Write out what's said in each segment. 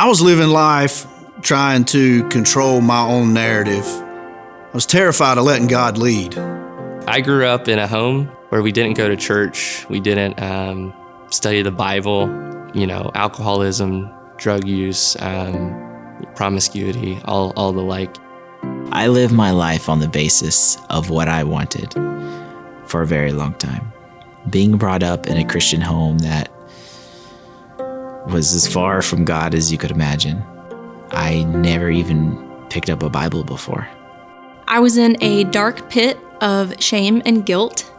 I was living life trying to control my own narrative. I was terrified of letting God lead. I grew up in a home where we didn't go to church. We didn't study the Bible, alcoholism, drug use, promiscuity, all the like. I lived my life on the basis of what I wanted for a very long time. Being brought up in a Christian home that was as far from God as you could imagine. I never even picked up a Bible before. I was in a dark pit of shame and guilt,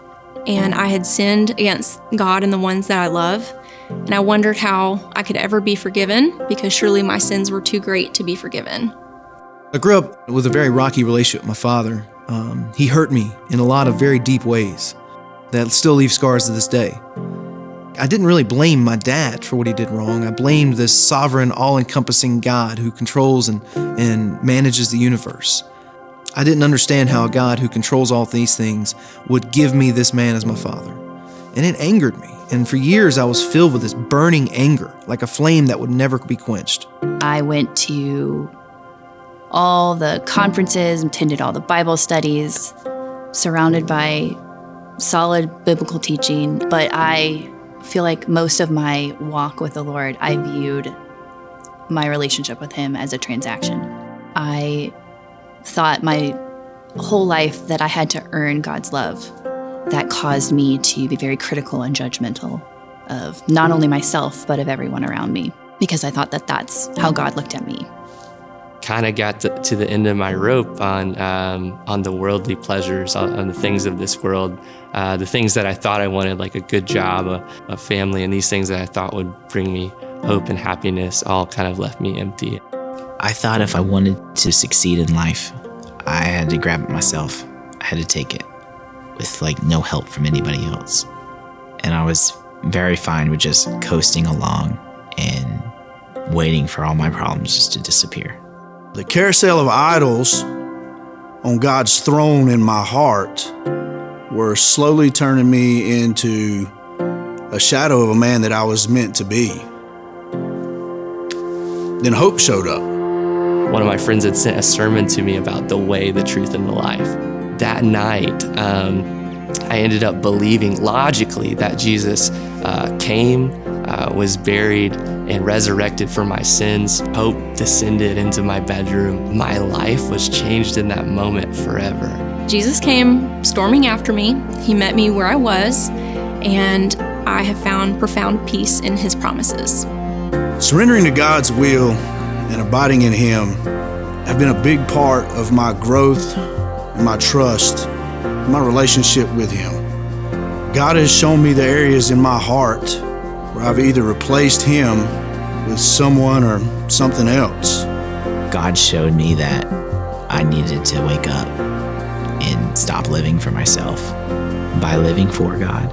and I had sinned against God and the ones that I love. And I wondered how I could ever be forgiven, because surely my sins were too great to be forgiven. I grew up with a very rocky relationship with my father. He hurt me in a lot of very deep ways that still leave scars to this day. I didn't really blame my dad for what he did wrong. I blamed this sovereign, all-encompassing God who controls and manages the universe. I didn't understand how a God who controls all these things would give me this man as my father. And it angered me. And for years, I was filled with this burning anger, like a flame that would never be quenched. I went to all the conferences, attended all the Bible studies, surrounded by solid biblical teaching, but I feel like most of my walk with the Lord, I viewed my relationship with Him as a transaction. I thought my whole life that I had to earn God's love. That caused me to be very critical and judgmental of not only myself, but of everyone around me, because I thought that that's how God looked at me. Kind of got to the end of my rope on the worldly pleasures, on the things of this world, the things that I thought I wanted, like a good job, a family, and these things that I thought would bring me hope and happiness all kind of left me empty. I thought if I wanted to succeed in life, I had to grab it myself. I had to take it with no help from anybody else. And I was very fine with just coasting along and waiting for all my problems just to disappear. The carousel of idols on God's throne in my heart were slowly turning me into a shadow of a man that I was meant to be. Then hope showed up. One of my friends had sent a sermon to me about the way, the truth, and the life. That night, I ended up believing logically that Jesus came, was buried, and resurrected for my sins. Hope descended into my bedroom. My life was changed in that moment forever. Jesus came storming after me. He met me where I was, and I have found profound peace in His promises. Surrendering to God's will and abiding in Him have been a big part of my growth and my trust, my relationship with Him. God has shown me the areas in my heart where I've either replaced Him with someone or something else. God showed me that I needed to wake up and stop living for myself. By living for God,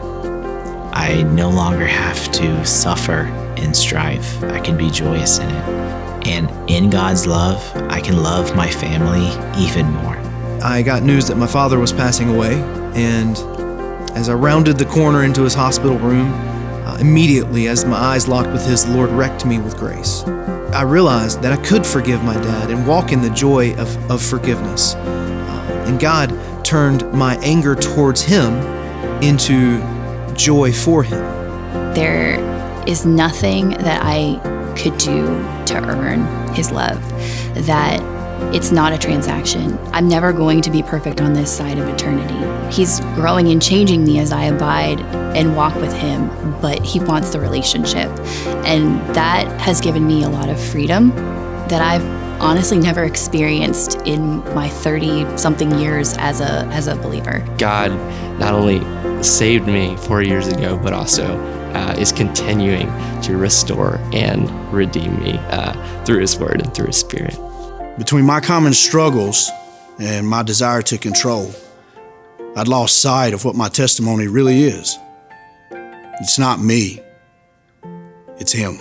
I no longer have to suffer and strive. I can be joyous in it. And in God's love, I can love my family even more. I got news that my father was passing away, and as I rounded the corner into his hospital room, immediately as my eyes locked with his, the Lord wrecked me with grace. I realized that I could forgive my dad and walk in the joy of forgiveness. And God turned my anger towards him into joy for him. There is nothing that I could do to earn His love, that it's not a transaction. I'm never going to be perfect on this side of eternity. He's growing and changing me as I abide and walk with Him, but He wants the relationship. And that has given me a lot of freedom that I've honestly never experienced in my 30-something years as a believer. God not only saved me 4 years ago, but also is continuing to restore and redeem me through His Word and through His Spirit. Between my common struggles and my desire to control, I'd lost sight of what my testimony really is. It's not me, it's Him.